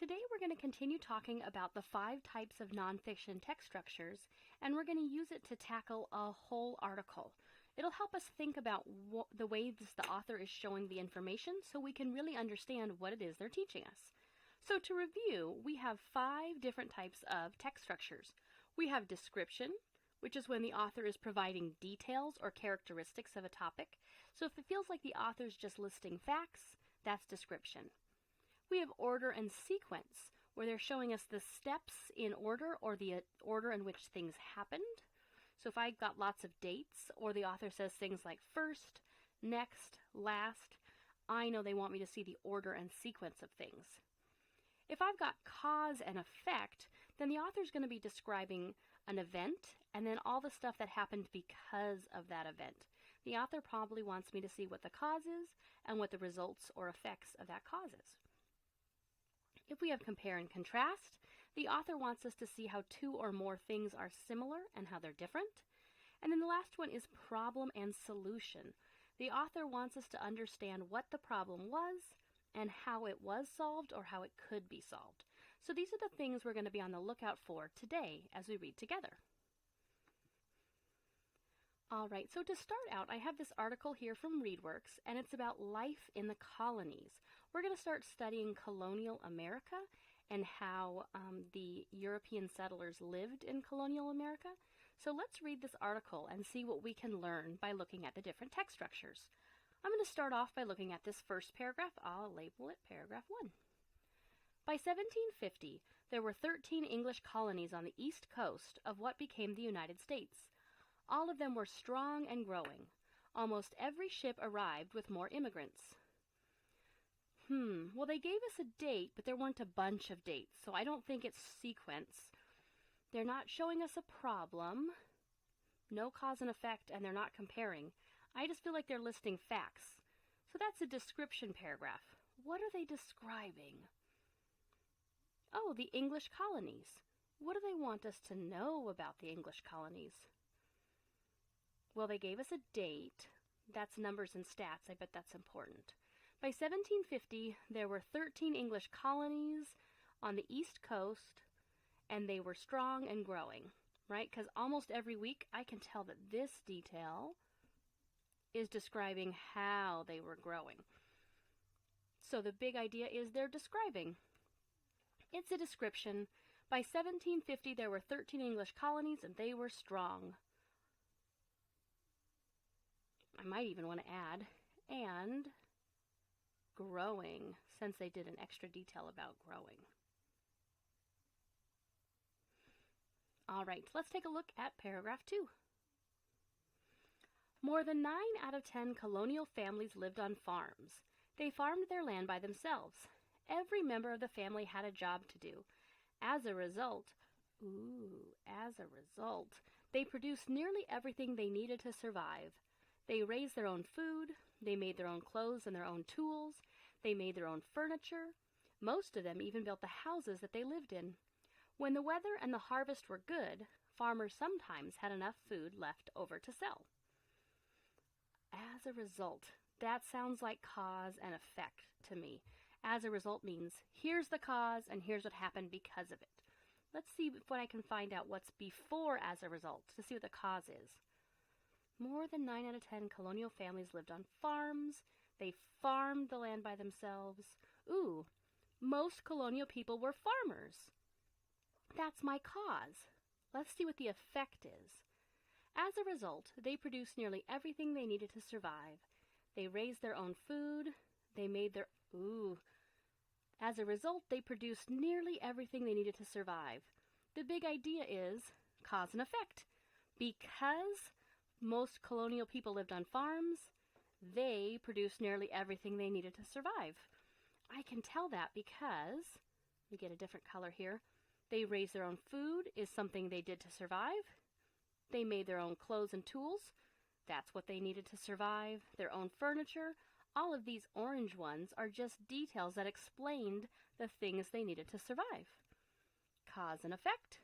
Today we're going to continue talking about the 5 types of nonfiction text structures, and we're going to use it to tackle a whole article. It'll help us think about the ways the author is showing the information so we can really understand what it is they're teaching us. So to review, we have 5 different types of text structures. We have description, which is when the author is providing details or characteristics of a topic. So if it feels like the author's just listing facts, that's description. We have order and sequence, where they're showing us the steps in order or the order in which things happened. So if I've got lots of dates, or the author says things like first, next, last, I know they want me to see the order and sequence of things. If I've got cause and effect, then the author's going to be describing an event and then all the stuff that happened because of that event. The author probably wants me to see what the cause is and what the results or effects of that cause is. If we have compare and contrast, the author wants us to see how 2 or more things are similar and how they're different. And then the last one is problem and solution. The author wants us to understand what the problem was and how it was solved or how it could be solved. So these are the things we're going to be on the lookout for today as we read together. All right, so to start out, I have this article here from ReadWorks, and it's about life in the colonies. We're going to start studying colonial America and how the European settlers lived in colonial America. So let's read this article and see what we can learn by looking at the different text structures. I'm going to start off by looking at this first paragraph. I'll label it paragraph 1. By 1750, there were 13 English colonies on the east coast of what became the United States. All of them were strong and growing. Almost every ship arrived with more immigrants. Well, they gave us a date, but there weren't a bunch of dates, so I don't think it's sequence. They're not showing us a problem, no cause and effect, and they're not comparing. I just feel like they're listing facts. So that's a description paragraph. What are they describing? Oh, the English colonies. What do they want us to know about the English colonies? Well, they gave us a date. That's numbers and stats. I bet that's important. By 1750, there were 13 English colonies on the East Coast, and they were strong and growing, right? Because almost every week, I can tell that this detail is describing how they were growing. So the big idea is they're describing. It's a description. By 1750, there were 13 English colonies, and they were strong. I might even want to add, and growing, since they did an extra detail about growing. All right, let's take a look at paragraph 2. More than 9 out of 10 colonial families lived on farms. They farmed their land by themselves. Every member of the family had a job to do. As a result, they produced nearly everything they needed to survive. They raised their own food, they made their own clothes and their own tools, they made their own furniture. Most of them even built the houses that they lived in. When the weather and the harvest were good, farmers sometimes had enough food left over to sell. As a result, that sounds like cause and effect to me. As a result means here's the cause and here's what happened because of it. Let's see what I can find out what's before as a result to see what the cause is. More than 9 out of 10 colonial families lived on farms. They farmed the land by themselves. Most colonial people were farmers. That's my cause. Let's see what the effect is. As a result, they produced nearly everything they needed to survive. They raised their own food. They made their... As a result, they produced nearly everything they needed to survive. The big idea is cause and effect. Because most colonial people lived on farms, they produced nearly everything they needed to survive. I can tell that because, let me get a different color here, they raised their own food is something they did to survive. They made their own clothes and tools. That's what they needed to survive. Their own furniture. All of these orange ones are just details that explained the things they needed to survive. Cause and effect.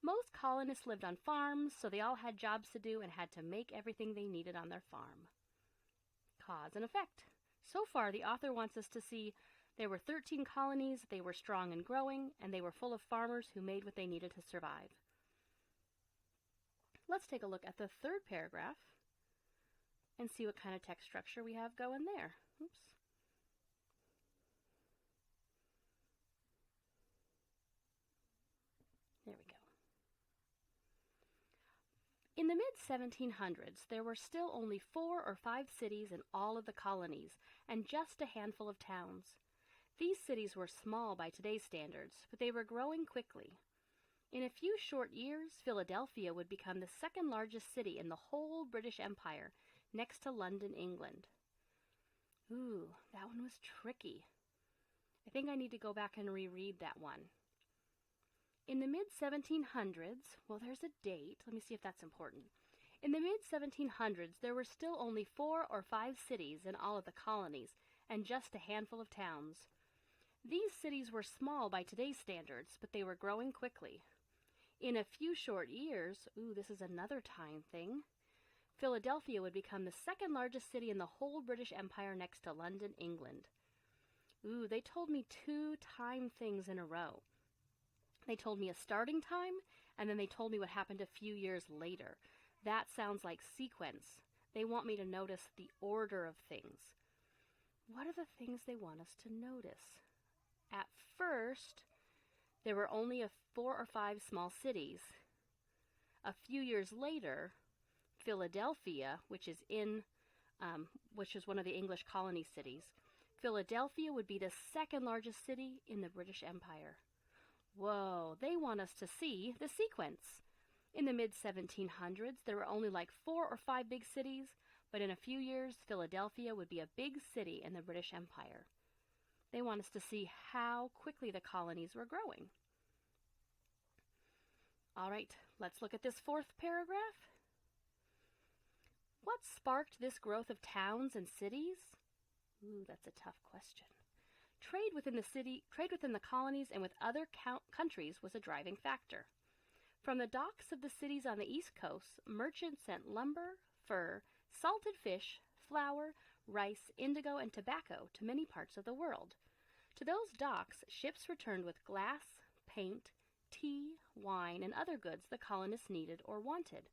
Most colonists lived on farms, so they all had jobs to do and had to make everything they needed on their farm. Cause and effect. So far, the author wants us to see There were 13 colonies, they were strong and growing, and they were full of farmers who made what they needed to survive. Let's take a look at the third paragraph and see what kind of text structure we have going there. Oops. There we go. In the mid-1700s, there were still only 4 or 5 cities in all of the colonies, and just a handful of towns. These cities were small by today's standards, but they were growing quickly. In a few short years, Philadelphia would become the second largest city in the whole British Empire, next to London, England. Ooh, that one was tricky. I think I need to go back and reread that one. In the mid-1700s, well, there's a date. Let me see if that's important. In the mid-1700s, there were still only 4 or 5 cities in all of the colonies, and just a handful of towns. These cities were small by today's standards, but they were growing quickly. In a few short years, ooh, this is another time thing, Philadelphia would become the second largest city in the whole British Empire next to London, England. Ooh, they told me 2 time things in a row. They told me a starting time, and then they told me what happened a few years later. That sounds like sequence. They want me to notice the order of things. What are the things they want us to notice? At first, there were only 4 or 5 small cities. A few years later, Philadelphia, which is one of the English colony cities, Philadelphia would be the second largest city in the British Empire. Whoa, they want us to see the sequence. In the mid-1700s, there were only like 4 or 5 big cities, but in a few years, Philadelphia would be a big city in the British Empire. They want us to see how quickly the colonies were growing. All right, let's look at this fourth paragraph. What sparked this growth of towns and cities? Ooh, that's a tough question. Trade within the colonies and with other countries was a driving factor. From the docks of the cities on the East Coast, merchants sent lumber, fur, salted fish, flour, rice, indigo, and tobacco to many parts of the world. To those docks, ships returned with glass, paint, tea, wine, and other goods the colonists needed or wanted.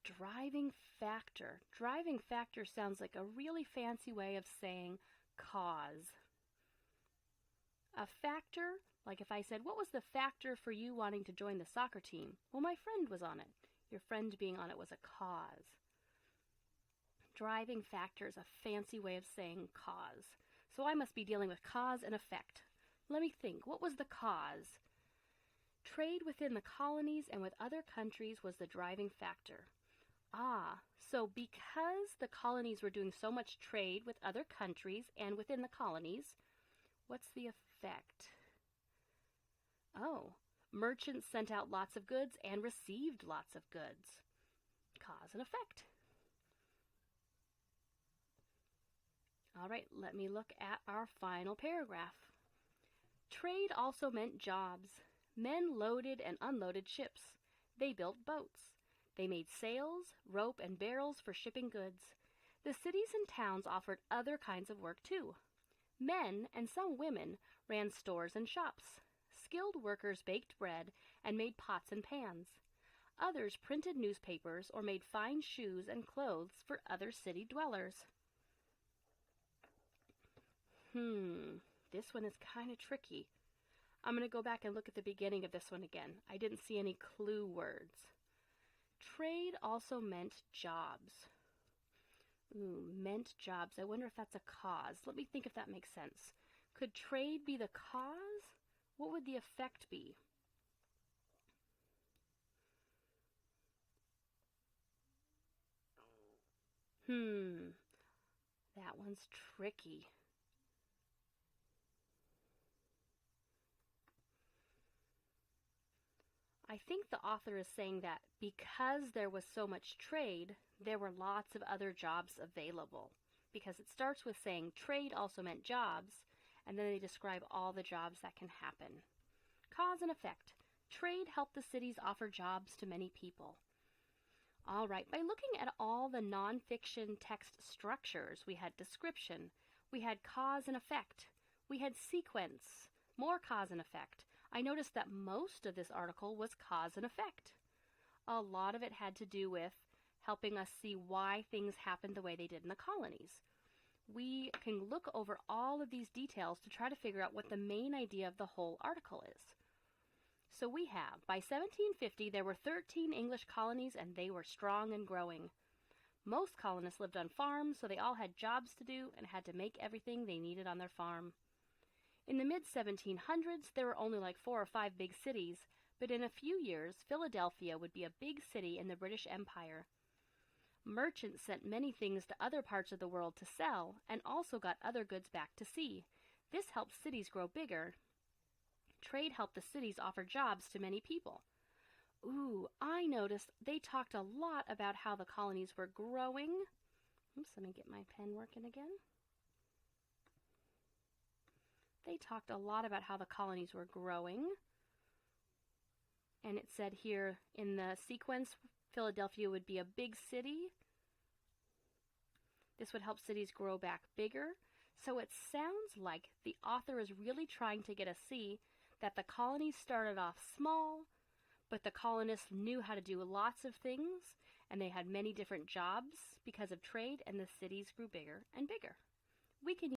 Driving factor. Driving factor sounds like a really fancy way of saying cause. A factor, like if I said, what was the factor for you wanting to join the soccer team? Well, my friend was on it. Your friend being on it was a cause. Driving factor is a fancy way of saying cause. So I must be dealing with cause and effect. Let me think. What was the cause? Trade within the colonies and with other countries was the driving factor. So because the colonies were doing so much trade with other countries and within the colonies, what's the effect? Merchants sent out lots of goods and received lots of goods. Cause and effect. All right, let me look at our final paragraph. Trade also meant jobs. Men loaded and unloaded ships. They built boats. They made sails, rope, and barrels for shipping goods. The cities and towns offered other kinds of work too. Men, and some women, ran stores and shops. Skilled workers baked bread and made pots and pans. Others printed newspapers or made fine shoes and clothes for other city dwellers. This one is kind of tricky. I'm going to go back and look at the beginning of this one again. I didn't see any clue words. Trade also meant jobs. Meant jobs. I wonder if that's a cause. Let me think if that makes sense. Could trade be the cause? What would the effect be? That one's tricky. I think the author is saying that because there was so much trade, there were lots of other jobs available. Because it starts with saying trade also meant jobs, and then they describe all the jobs that can happen. Cause and effect. Trade helped the cities offer jobs to many people. All right, by looking at all the nonfiction text structures, we had description, we had cause and effect, we had sequence, more cause and effect. I noticed that most of this article was cause and effect. A lot of it had to do with helping us see why things happened the way they did in the colonies. We can look over all of these details to try to figure out what the main idea of the whole article is. So we have, by 1750, there were 13 English colonies and they were strong and growing. Most colonists lived on farms, so they all had jobs to do and had to make everything they needed on their farm. In the mid-1700s, there were only like 4 or 5 big cities, but in a few years, Philadelphia would be a big city in the British Empire. Merchants sent many things to other parts of the world to sell and also got other goods back to sea. This helped cities grow bigger. Trade helped the cities offer jobs to many people. Ooh, I noticed they talked a lot about how the colonies were growing. Oops, let me get my pen working again. They talked a lot about how the colonies were growing. And it said here in the sequence, Philadelphia would be a big city. This would help cities grow back bigger. So it sounds like the author is really trying to get us to see that the colonies started off small, but the colonists knew how to do lots of things, and they had many different jobs because of trade, and the cities grew bigger and bigger. We can